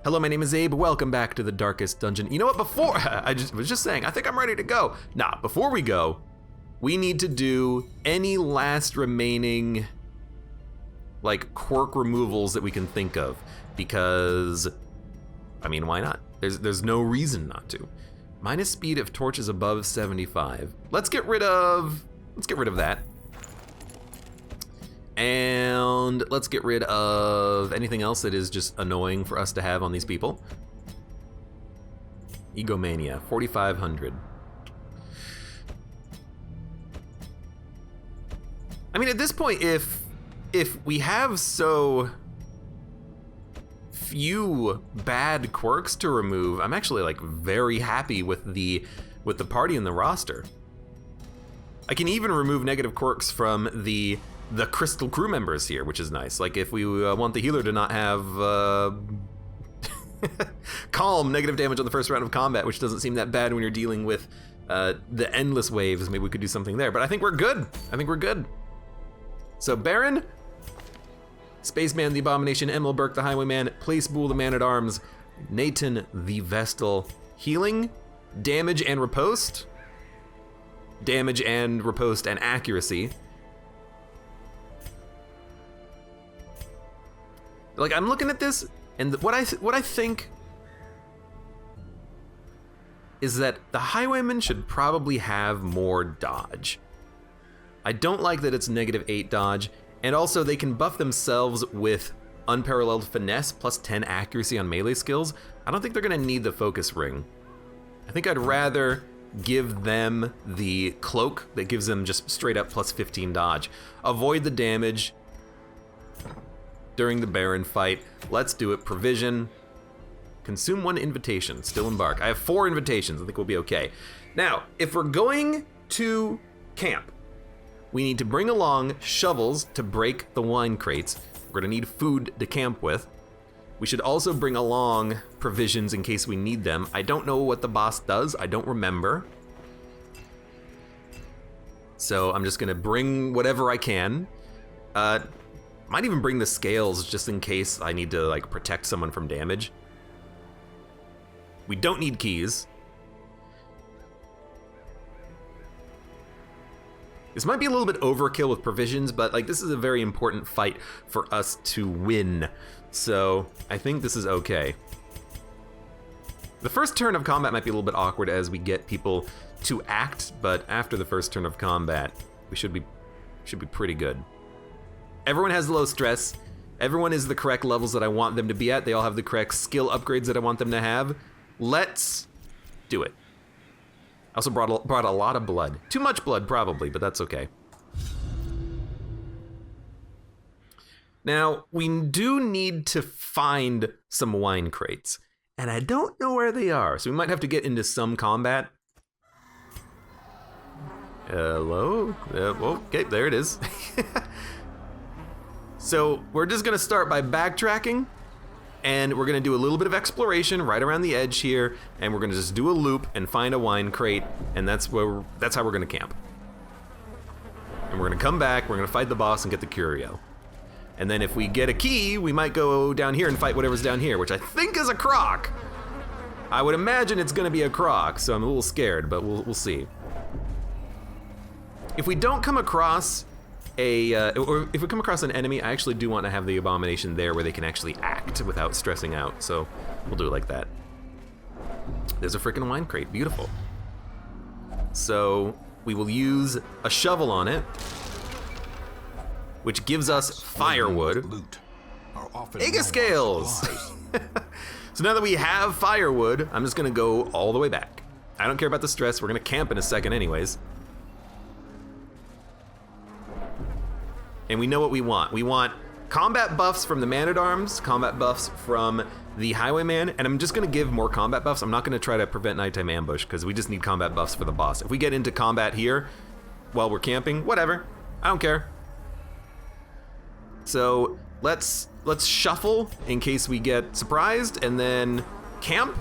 Hello, my name is Abe. Welcome back to the darkest dungeon. You know what, before, was just saying, I think I'm ready to go. Nah, before we go, we need to do any last remaining, like, quirk removals that we can think of. Because, I mean, why not? There's no reason not to. Minus speed if torch is above 75. Let's get rid of that. And let's get rid of anything else that is just annoying for us to have on these people. Egomania, 4,500. I mean, at this point, if we have so few bad quirks to remove, I'm actually like very happy with the party and the roster. I can even remove negative quirks from the crystal crew members here, which is nice. Like if we want the healer to not have calm negative damage on the first round of combat, which doesn't seem that bad when you're dealing with the endless waves, maybe we could do something there. But I think we're good. So Baron, Spaceman the Abomination, Emil Burke the Highwayman, Placebool the Man-at-Arms, Nathan the Vestal, healing, damage and riposte, and accuracy. Like, I'm looking at this, and what I think is that the Highwayman should probably have more dodge. I don't like that it's -8 dodge, and also they can buff themselves with unparalleled finesse plus 10 accuracy on melee skills. I don't think they're gonna need the focus ring. I think I'd rather give them the cloak that gives them just straight up plus 15 dodge. Avoid the damage during the Baron fight. Let's do it. Provision. Consume 1 invitation. Still embark. I have 4 invitations. I think we'll be okay. Now, if we're going to camp, we need to bring along shovels to break the wine crates. We're gonna need food to camp with. We should also bring along provisions in case we need them. I don't know what the boss does. I don't remember. So I'm just gonna bring whatever I can. Might even bring the scales just in case I need to like protect someone from damage. We don't need keys. This might be a little bit overkill with provisions, but like this is a very important fight for us to win. So I think this is okay. The first turn of combat might be a little bit awkward as we get people to act, but after the first turn of combat, we should be pretty good. Everyone has low stress. Everyone is the correct levels that I want them to be at. They all have the correct skill upgrades that I want them to have. Let's do it. I also brought a lot of blood. Too much blood, probably, but that's okay. Now, we do need to find some wine crates, and I don't know where they are, so we might have to get into some combat. Hello? Okay, there it is. So we're just gonna start by backtracking, and we're gonna do a little bit of exploration right around the edge here, and we're gonna just do a loop and find a wine crate, and that's how we're gonna camp. And we're gonna come back, we're gonna fight the boss and get the curio. And then if we get a key, we might go down here and fight whatever's down here, which I think is a croc. I would imagine it's gonna be a croc, so I'm a little scared, but we'll see. If we don't come across or if we come across an enemy, I actually do want to have the abomination there where they can actually act without stressing out, so we'll do it like that. There's a freaking wine crate, beautiful. So we will use a shovel on it, which gives us firewood. Ega scales! So now that we have firewood, I'm just gonna go all the way back. I don't care about the stress, we're gonna camp in a second anyways. And we know what we want. We want combat buffs from the Man-at-Arms, combat buffs from the Highwayman, and I'm just gonna give more combat buffs. I'm not gonna try to prevent nighttime ambush, because we just need combat buffs for the boss. If we get into combat here while we're camping, whatever, I don't care. So let's shuffle in case we get surprised, and then camp.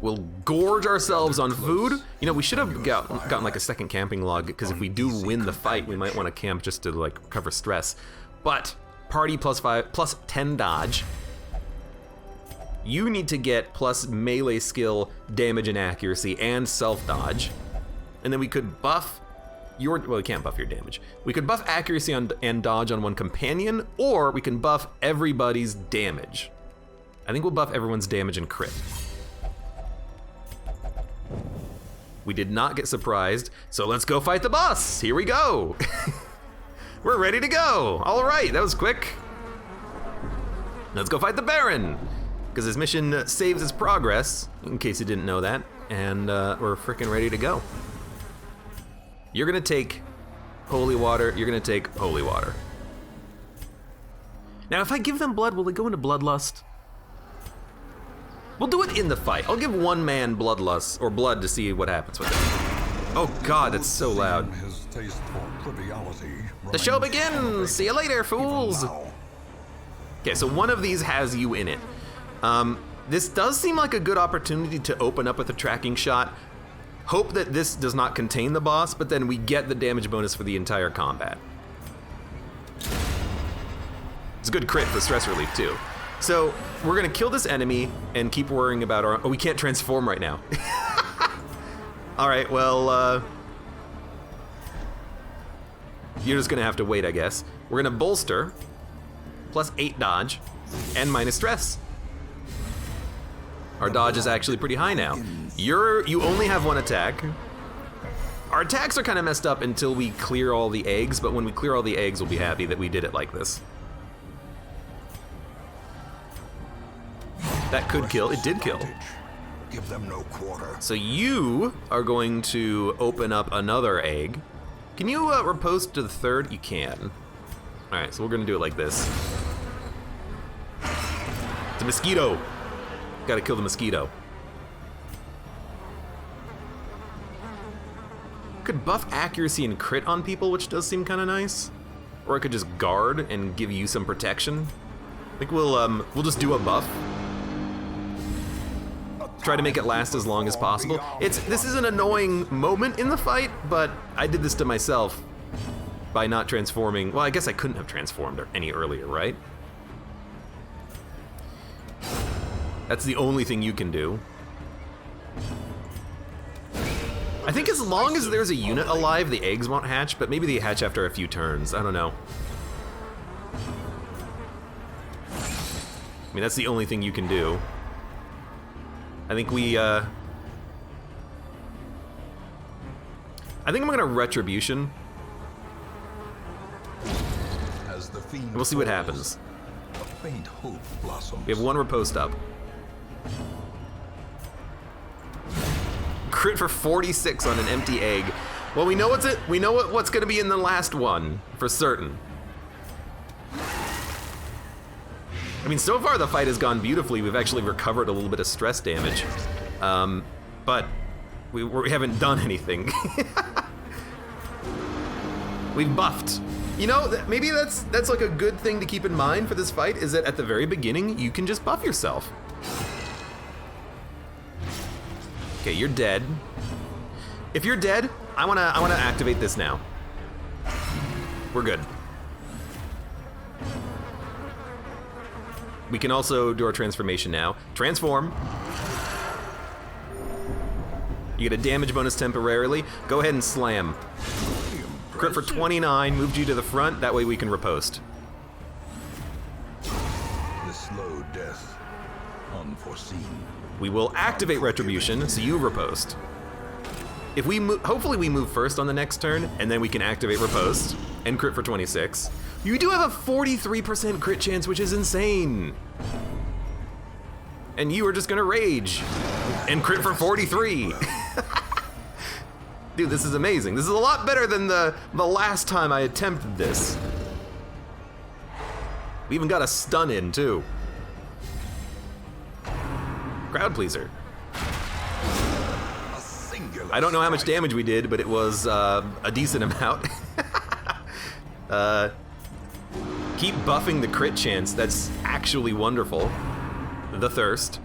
We'll gorge ourselves on food. You know, we should have gotten like a second camping log, because if we do win the fight, we might want to camp just to like recover stress. But party +5, +10 dodge. You need to get plus melee skill, damage and accuracy, and self-dodge. And then we could buff your, well, we can't buff your damage. We could buff accuracy and dodge on one companion, or we can buff everybody's damage. I think we'll buff everyone's damage and crit. We did not get surprised, so let's go fight the boss. Here we go. We're ready to go. All right, that was quick. Let's go fight the Baron, because his mission saves his progress, in case you didn't know that, and we're freaking ready to go. You're gonna take holy water, you're gonna take holy water. Now, if I give them blood, will they go into bloodlust? We'll do it in the fight. I'll give one man bloodlust, or blood, to see what happens with it. Oh God, it's so loud. The show begins! See you later, fools! Okay, so one of these has you in it. This does seem like a good opportunity to open up with a tracking shot. Hope that this does not contain the boss, but then we get the damage bonus for the entire combat. It's a good crit for stress relief too. So we're gonna kill this enemy and keep worrying about our, oh, we can't transform right now. All right, well, you're just gonna have to wait, I guess. We're gonna bolster, +8 dodge, and minus stress. Our dodge is actually pretty high now. You only have one attack. Our attacks are kind of messed up until we clear all the eggs, but when we clear all the eggs, we'll be happy that we did it like this. That could kill, it did kill. Give them no quarter. So you are going to open up another egg. Can you riposte to the third? You can. All right, so we're gonna do it like this. It's a mosquito. Gotta kill the mosquito. Could buff accuracy and crit on people, which does seem kind of nice. Or I could just guard and give you some protection. I think we'll just do a buff. Try to make it last as long as possible. This is an annoying moment in the fight, but I did this to myself by not transforming. Well, I guess I couldn't have transformed any earlier, right? That's the only thing you can do. I think as long as there's a unit alive, the eggs won't hatch, but maybe they hatch after a few turns. I don't know. I mean, that's the only thing you can do. I think I think I'm gonna Retribution. As the fiend and we'll see what happens. A faint hope blossoms. We have one riposte up. Crit for 46 on an empty egg. Well, we know what's gonna be in the last one, for certain. I mean, so far the fight has gone beautifully. We've actually recovered a little bit of stress damage, but we haven't done anything. We've buffed. You know, maybe that's like a good thing to keep in mind for this fight, is that at the very beginning, you can just buff yourself. Okay, you're dead. If you're dead, I wanna activate this now. We're good. We can also do our transformation now. Transform. You get a damage bonus temporarily. Go ahead and slam. Crit for 29, moved you to the front, that way we can riposte. The slow death, unforeseen. We will activate Retribution, so you riposte. If we hopefully we move first on the next turn, and then we can activate riposte and crit for 26. You do have a 43% crit chance, which is insane. And you are just gonna rage and crit for 43. Dude, this is amazing. This is a lot better than the last time I attempted this. We even got a stun in too. Crowd pleaser. I don't know how much damage we did, but it was a decent amount. Keep buffing the crit chance. That's actually wonderful. The thirst.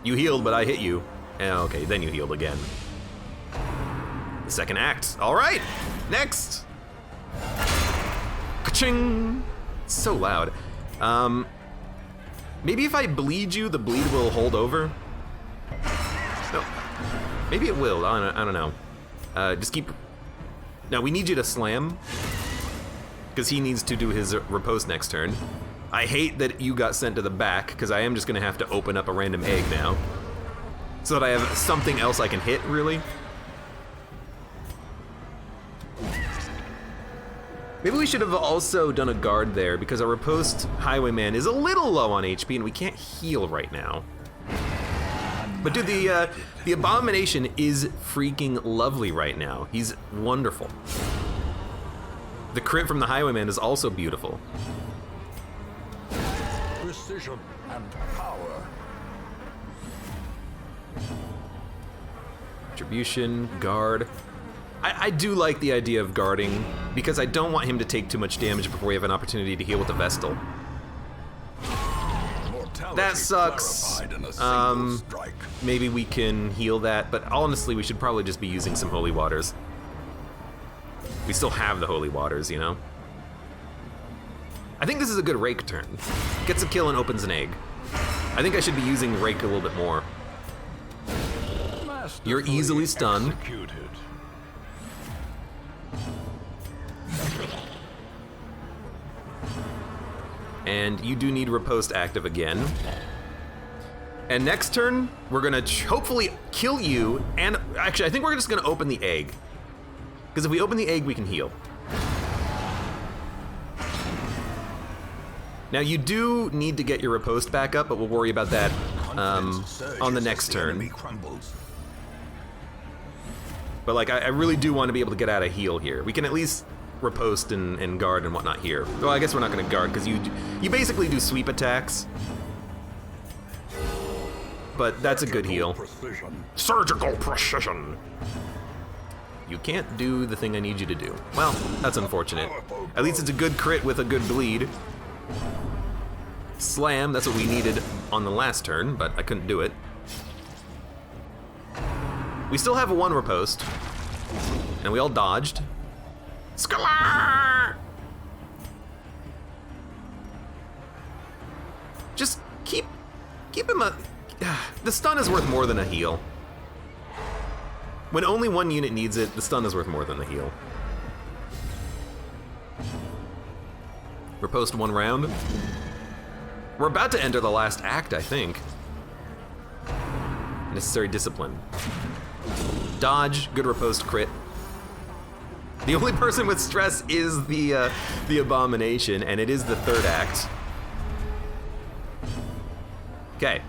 You healed, but I hit you. Okay, then you healed again. The second act. All right, next. Ka-ching! So loud. Maybe if I bleed you, the bleed will hold over. No, maybe it will. I don't know. Just keep. No, we need you to slam, because he needs to do his riposte next turn. I hate that you got sent to the back, because I am just gonna have to open up a random egg now, so that I have something else I can hit, really. Maybe we should have also done a guard there, because our riposte highwayman is a little low on HP, and we can't heal right now. But dude, the abomination is freaking lovely right now. He's wonderful. The crit from the highwayman is also beautiful. Precision and power. Retribution, guard. I do like the idea of guarding, because I don't want him to take too much damage before we have an opportunity to heal with the Vestal. That sucks. Maybe we can heal that, but honestly, we should probably just be using some holy waters. We still have the holy waters, you know? I think this is a good rake turn. Gets a kill and opens an egg. I think I should be using rake a little bit more. You're easily stunned. And you do need riposte active again. And next turn, we're gonna hopefully kill you, and actually I think we're just gonna open the egg. Because if we open the egg, we can heal. Now you do need to get your riposte back up, but we'll worry about that on the next turn. But like, I really do want to be able to get out of heal here. We can at least riposte and guard and whatnot here. Well, I guess we're not gonna guard, because you basically do sweep attacks. But that's a good heal. Surgical precision. You can't do the thing I need you to do. Well, that's unfortunate. At least it's a good crit with a good bleed. Slam, that's what we needed on the last turn, but I couldn't do it. We still have one riposte, and we all dodged. Scalar! Just keep him a. The stun is worth more than a heal. When only one unit needs it, the stun is worth more than the heal. Riposte one round. We're about to enter the last act, I think. Necessary discipline. Dodge, good riposte crit. The only person with stress is the abomination, and it is the third act. Okay.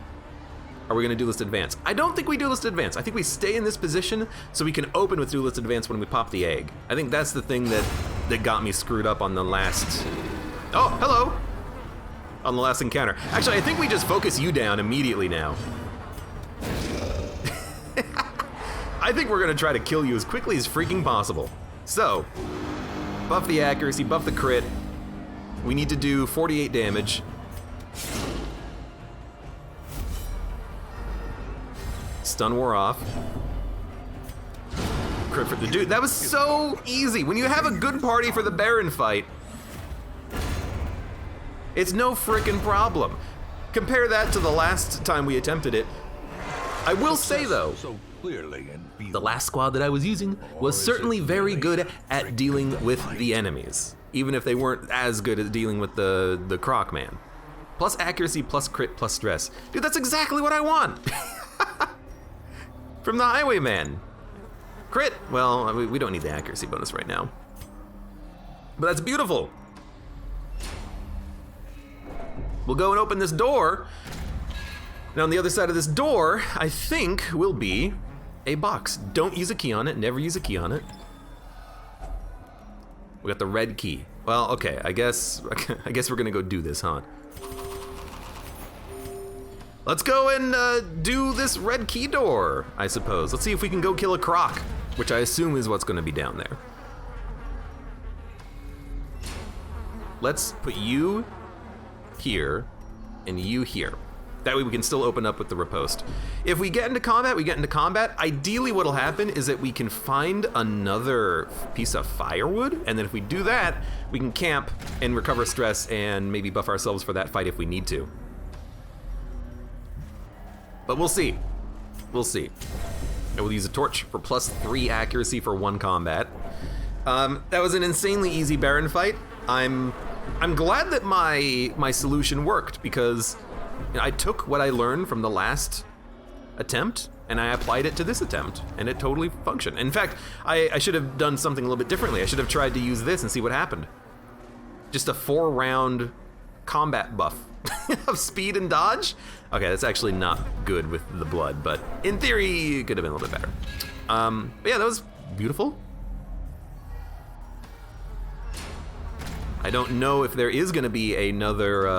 Are we gonna duelist advance? I don't think we duelist advance. I think we stay in this position so we can open with duelist advance when we pop the egg. I think that's the thing that got me screwed up on the last. Oh, hello! On the last encounter. Actually, I think we just focus you down immediately now. I think we're gonna try to kill you as quickly as freaking possible. So, buff the accuracy, buff the crit. We need to do 48 damage. Stun wore off. Crit for the dude. That was so easy. When you have a good party for the Baron fight, it's no frickin' problem. Compare that to the last time we attempted it. I will say though, the last squad that I was using was certainly very good at dealing with the enemies, even if they weren't as good at dealing with the Croc Man. Plus accuracy, plus crit, plus stress. Dude, that's exactly what I want. From the Highwayman. Crit, well, we don't need the accuracy bonus right now. But that's beautiful. We'll go and open this door. Now on the other side of this door, I think will be a box. Don't use a key on it, never use a key on it. We got the red key. Well, okay, I guess we're gonna go do this, huh? Let's go and do this red key door, I suppose. Let's see if we can go kill a croc, which I assume is what's gonna be down there. Let's put you here and you here. That way we can still open up with the riposte. If we get into combat, we get into combat. Ideally what'll happen is that we can find another piece of firewood, and then if we do that, we can camp and recover stress and maybe buff ourselves for that fight if we need to. But we'll see. We'll see. I will use a torch for +3 accuracy for 1 combat. That was an insanely easy Baron fight. I'm glad that my solution worked, because I took what I learned from the last attempt and I applied it to this attempt, and it totally functioned. In fact, I should have done something a little bit differently. I should have tried to use this and see what happened. Just a 4-round combat buff of speed and dodge. Okay, that's actually not good with the blood, but in theory, it could have been a little bit better. But yeah, that was beautiful. I don't know if there is gonna be another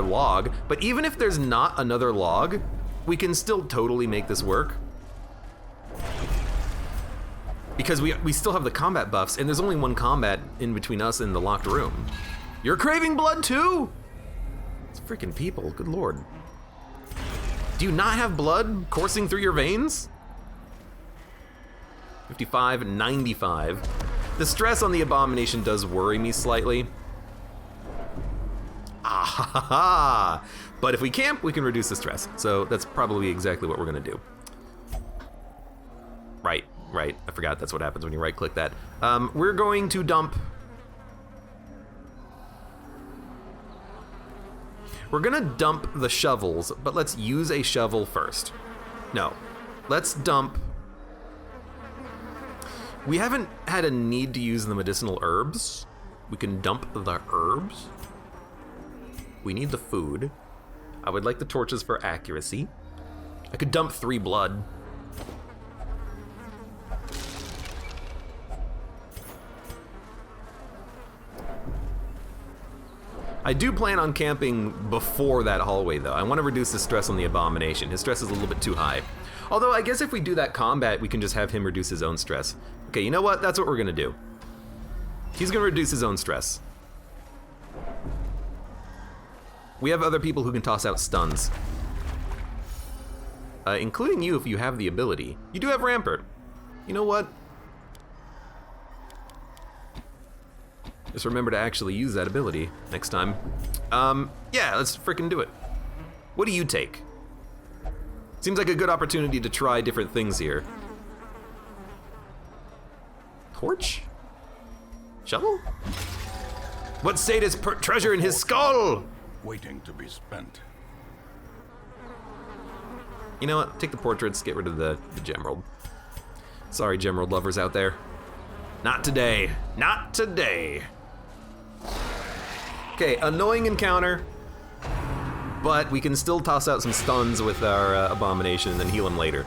log, but even if there's not another log, we can still totally make this work. Because we still have the combat buffs, and there's only 1 combat in between us and the locked room. You're craving blood too? It's freaking people, good lord. Do you not have blood coursing through your veins? 55, 95. The stress on the abomination does worry me slightly. Ah ha ha ha! But if we camp, we can reduce the stress. So that's probably exactly what we're gonna do. Right. I forgot that's what happens when you right-click that. We're going to dump. We're gonna dump the shovels, but let's use a shovel first. No, let's dump. We haven't had a need to use the medicinal herbs. We can dump the herbs. We need the food. I would like the torches for accuracy. I could dump 3 blood. I do plan on camping before that hallway though. I want to reduce the stress on the abomination. His stress is a little bit too high. Although I guess if we do that combat, we can just have him reduce his own stress. Okay, you know what? That's what we're gonna do. He's gonna reduce his own stress. We have other people who can toss out stuns. Including you if you have the ability. You do have Rampart. You know what? Just remember to actually use that ability next time. Yeah, let's frickin' do it. What do you take? Seems like a good opportunity to try different things here. Torch? Shovel? What sadist put treasure in his skull? Waiting to be spent. You know what? Take the portraits, get rid of the Gemerald. Sorry, Gemerald lovers out there. Not today. Not today. Okay, annoying encounter, but we can still toss out some stuns with our abomination and then heal him later.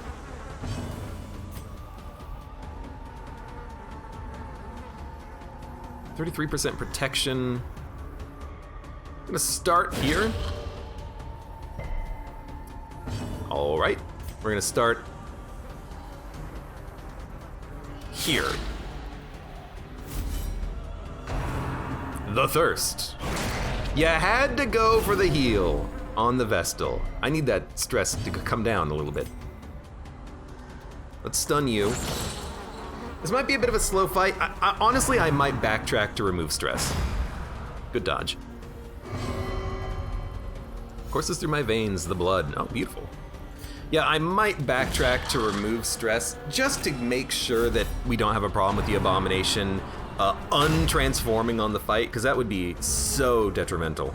%33% protection. I'm gonna start here. All right, we're gonna start here. The thirst. You had to go for the heal on the Vestal. I need that stress to come down a little bit. Let's stun you. This might be a bit of a slow fight. Honestly, I might backtrack to remove stress. Good dodge. Courses through my veins, the blood. Oh, beautiful. Yeah, I might backtrack to remove stress just to make sure that we don't have a problem with the abomination untransforming on the fight, because that would be so detrimental.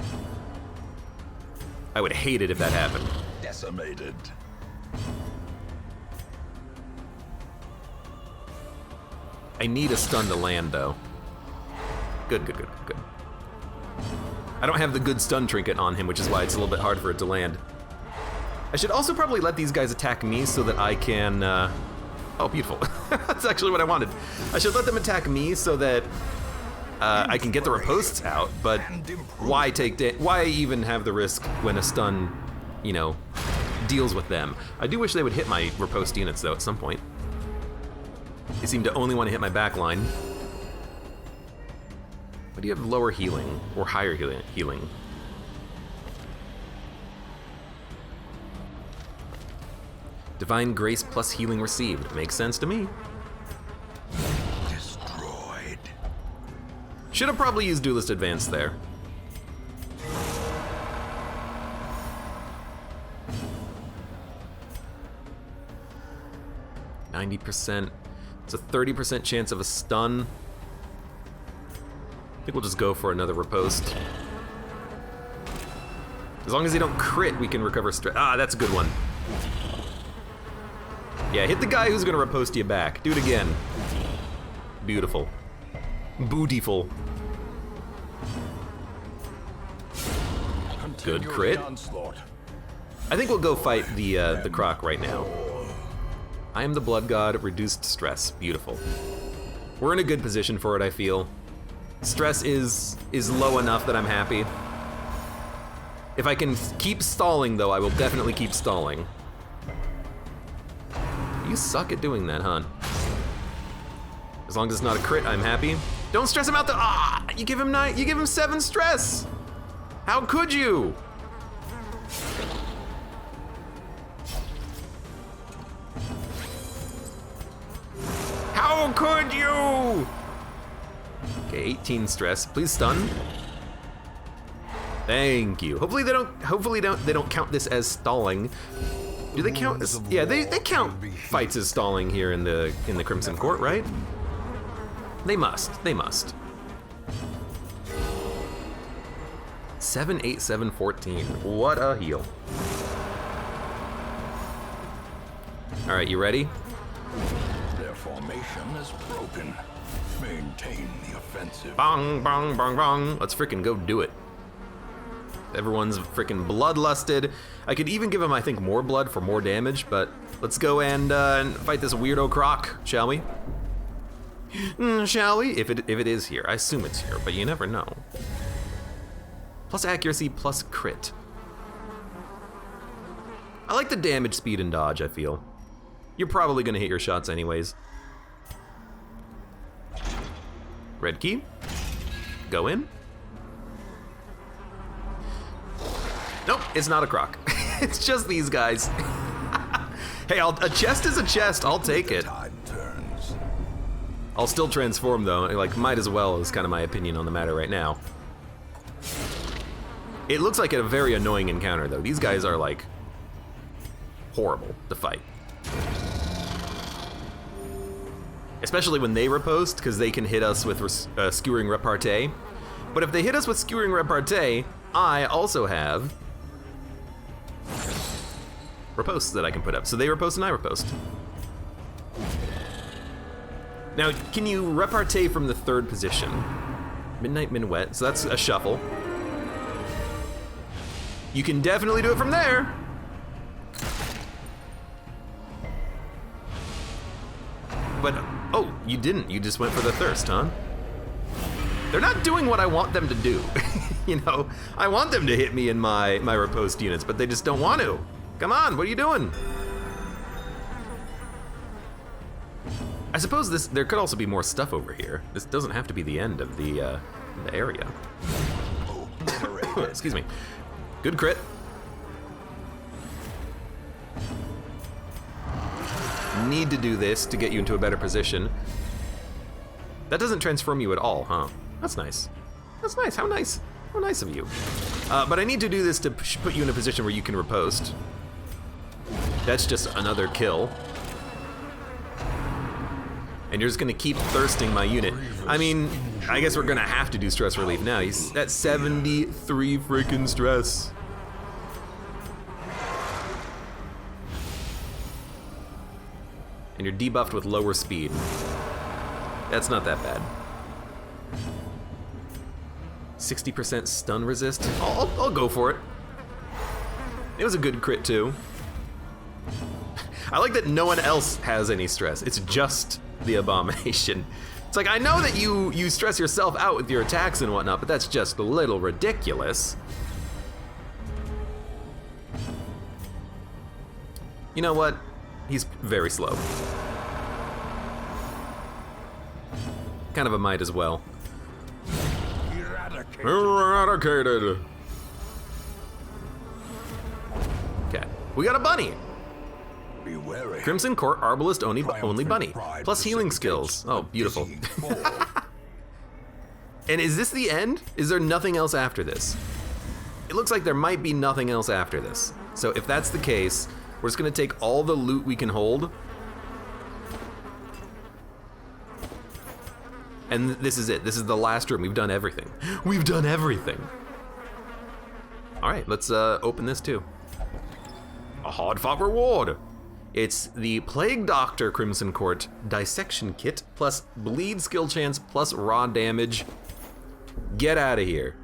I would hate it if that happened. Decimated. I need a stun to land though. Good. I don't have the good stun trinket on him, which is why it's a little bit hard for it to land. I should also probably let these guys attack me so that I can, oh, beautiful. That's actually what I wanted. I should let them attack me so that I can get the ripostes out, but why even have the risk when a stun, you know, deals with them? I do wish they would hit my riposte units though at some point. They seem to only want to hit my back line. Why do you have lower healing or higher healing? Divine Grace plus healing received. Makes sense to me. Destroyed. Should have probably used Duelist Advance there. %. It's a 30% chance of a stun. I think we'll just go for another riposte. As long as they don't crit, we can recover stress. Ah, that's a good one. Yeah, hit the guy who's gonna riposte you back. Do it again. Beautiful. Bootyful. Good crit. I think we'll go fight the croc right now. I am the blood god, reduced stress. Beautiful. We're in a good position for it, I feel. Stress is low enough that I'm happy. If I can keep stalling, though, I will definitely keep stalling. You suck at doing that, huh? As long as it's not a crit, I'm happy. Don't stress him out. You give him 7 stress. How could you? How could you? Okay, 18 stress. Please stun. Thank you. Hopefully they don't count this as stalling. Do they count as, yeah, they count fights as stalling here in the Crimson Court, right? They must. 7, 8, 7, 14. What a heal. All right, you ready? Their formation is broken. Maintain the offensive. Bong, bong, bong, bong. Let's frickin' go do it. Everyone's frickin' bloodlusted. I could even give him, I think, more blood for more damage, but let's go and fight this weirdo croc, shall we? Shall we? If it is here. I assume it's here, but you never know. Plus accuracy, plus crit. I like the damage, speed, and dodge, I feel. You're probably gonna hit your shots anyways. Red key. Go in. Nope, it's not a croc. It's just these guys. Hey, a chest is a chest. I'll take it. Tide turns. I'll still transform though. Like, might as well is kind of my opinion on the matter right now. It looks like a very annoying encounter though. These guys are like horrible to fight. Especially when they riposte, because they can hit us with skewering repartee. But if they hit us with skewering repartee, I also have riposts that I can put up. So they riposte and I riposte. Now, can you repartee from the 3rd position? Midnight Minuet, so that's a shuffle. You can definitely do it from there. But, oh, you didn't. You just went for the thirst, huh? They're not doing what I want them to do. You know, I want them to hit me in my riposte units, but they just don't want to. Come on, what are you doing? I suppose there could also be more stuff over here. This doesn't have to be the end of the area. Excuse me. Good crit. Need to do this to get you into a better position. That doesn't transform you at all, huh? That's nice. That's nice. How nice. How nice of you. But I need to do this to put you in a position where you can riposte. That's just another kill. And you're just gonna keep thirsting my unit. I mean, I guess we're gonna have to do stress relief now. He's at 73 freaking stress. And you're debuffed with lower speed. That's not that bad. 60% stun resist. I'll go for it. It was a good crit too. I like that no one else has any stress. It's just the abomination. It's like, I know that you stress yourself out with your attacks and whatnot, but that's just a little ridiculous. You know what? He's very slow. Kind of a might as well. Eradicated. Okay, we got a bunny. Be wary. Crimson Court Arbalist only Triumphant bunny. pride Plus healing precipitates skills. Oh, a beautiful. dizzying fall. And is this the end? Is there nothing else after this? It looks like there might be nothing else after this. So if that's the case, we're just gonna take all the loot we can hold. And this is it. This is the last room. We've done everything. We've done everything. All right, let's open this too. A hard-fought reward. It's the Plague Doctor Crimson Court Dissection Kit, plus bleed skill chance, plus raw damage. Get out of here.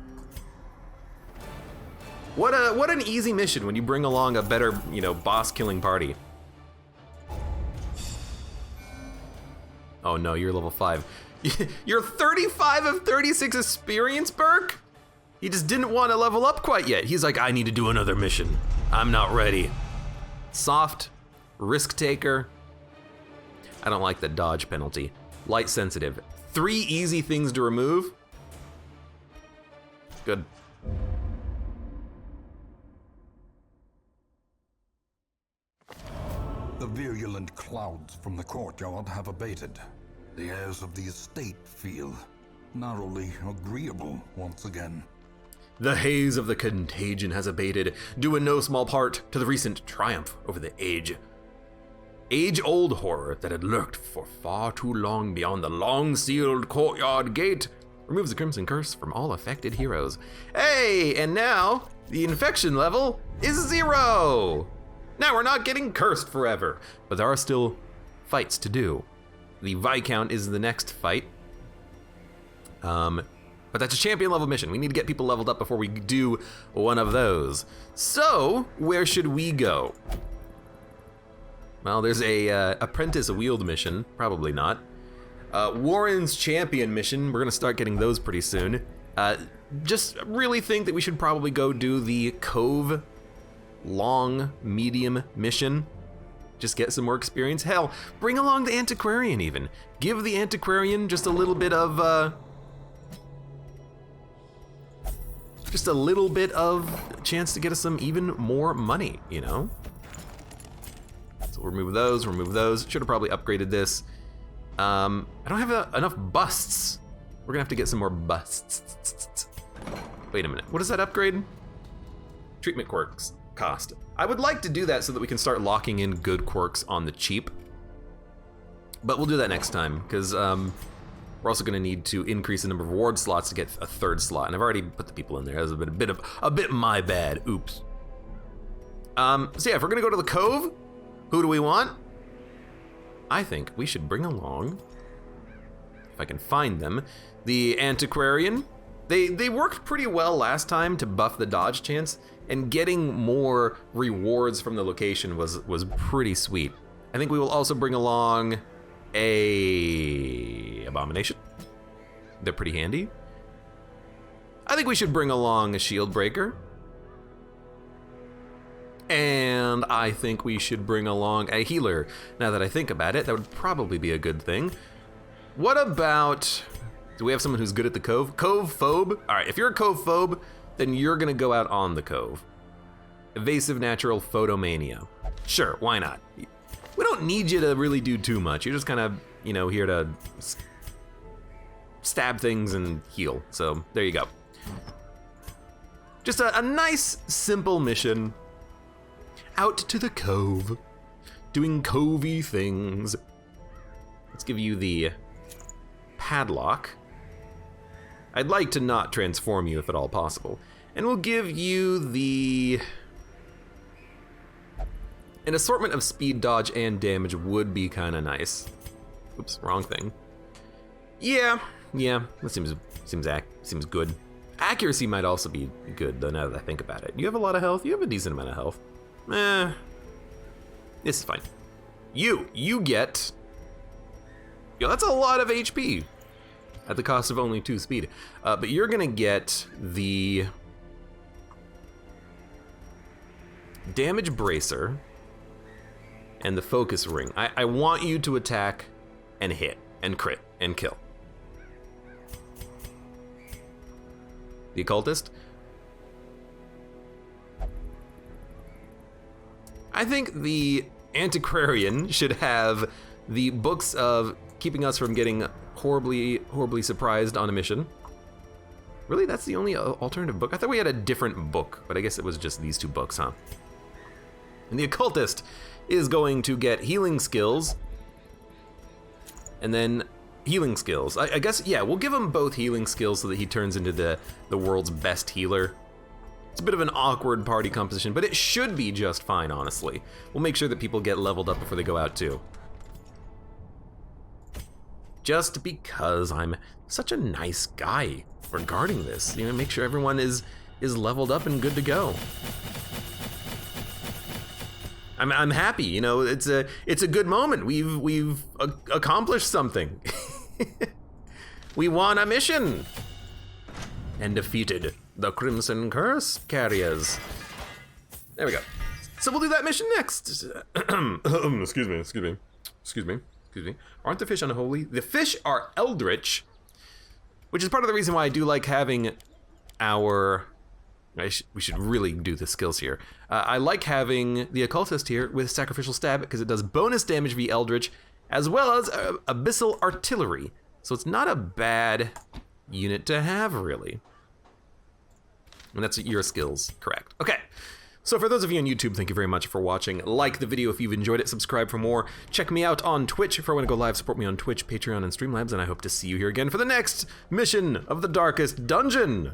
What an easy mission when you bring along a better, boss-killing party. Oh no, you're level 5. You're 35 of 36 experience, Burke? He just didn't want to level up quite yet. He's like, I need to do another mission. I'm not ready. Soft, risk taker. I don't like the dodge penalty. Light sensitive. 3 easy things to remove. Good. The virulent clouds from the courtyard have abated. The airs of the estate feel narrowly agreeable once again. The haze of the contagion has abated, due in no small part to the recent triumph over the age-old horror that had lurked for far too long beyond the long-sealed courtyard gate. Removes the Crimson Curse from all affected heroes. Hey, and now the infection level is 0. Now we're not getting cursed forever, but there are still fights to do. The Viscount is the next fight. But that's a champion level mission. We need to get people leveled up before we do one of those. So, where should we go? Well, there's a apprentice wield mission, probably not. Warren's champion mission, we're gonna start getting those pretty soon. Just really think that we should probably go do the Cove long, medium mission. Just get some more experience. Hell, bring along the Antiquarian even. Give the Antiquarian just a little bit of, chance to get us some even more money, So remove those. Should have probably upgraded this. I don't have enough busts. We're gonna have to get some more busts. Wait a minute, what does that upgrade? Treatment quirks cost. I would like to do that so that we can start locking in good quirks on the cheap. But we'll do that next time, because we're also gonna need to increase the number of ward slots to get a 3rd slot, and I've already put the people in there. That was a bit my bad. Oops. So yeah, if we're gonna go to the Cove, who do we want? I think we should bring along, if I can find them, the Antiquarian. They worked pretty well last time to buff the dodge chance, and getting more rewards from the location was pretty sweet. I think we will also bring along a Abomination. They're pretty handy. I think we should bring along a Shield Breaker. And I think we should bring along a healer. Now that I think about it, that would probably be a good thing. What about, do we have someone who's good at the Cove? Cove phobe? All right, if you're a Cove phobe, then you're gonna go out on the Cove. Evasive Natural Photomania. Sure, why not? We don't need you to really do too much. You're just kind of, here to stab things and heal. So there you go. Just a nice, simple mission. Out to the Cove, doing covey things. Let's give you the padlock. I'd like to not transform you if at all possible. And we'll give you an assortment of speed, dodge, and damage would be kind of nice. Oops, wrong thing. Yeah, that seems good. Accuracy might also be good, though, now that I think about it. You have a lot of health. You have a decent amount of health. This is fine. You get... Yo, that's a lot of HP at the cost of only 2 speed. But you're gonna get the damage bracer and the focus ring. I want you to attack and hit and crit and kill. The occultist. I think the Antiquarian should have the books of keeping us from getting horribly surprised on a mission. Really, that's the only alternative book? I thought we had a different book, but I guess it was just these 2 books, huh? And the occultist is going to get healing skills, and then healing skills. I guess, yeah, we'll give him both healing skills so that he turns into the world's best healer. It's a bit of an awkward party composition, but it should be just fine, honestly. We'll make sure that people get leveled up before they go out, too. Just because I'm such a nice guy regarding this. You know, make sure everyone is leveled up and good to go. I'm happy, you know, it's a good moment. We've accomplished something. We won a mission and defeated the Crimson Curse carriers. There we go. So we'll do that mission next. Excuse me. Aren't the fish unholy? The fish are eldritch, which is part of the reason why I do like having our... we should really do the skills here. I like having the occultist here with sacrificial stab because it does bonus damage via eldritch as well as abyssal artillery. So it's not a bad unit to have, really. And that's your skills, correct. Okay, so for those of you on YouTube, thank you very much for watching. Like the video if you've enjoyed it, subscribe for more. Check me out on Twitch if I want to go live, support me on Twitch, Patreon, and Streamlabs, and I hope to see you here again for the next mission of the Darkest Dungeon.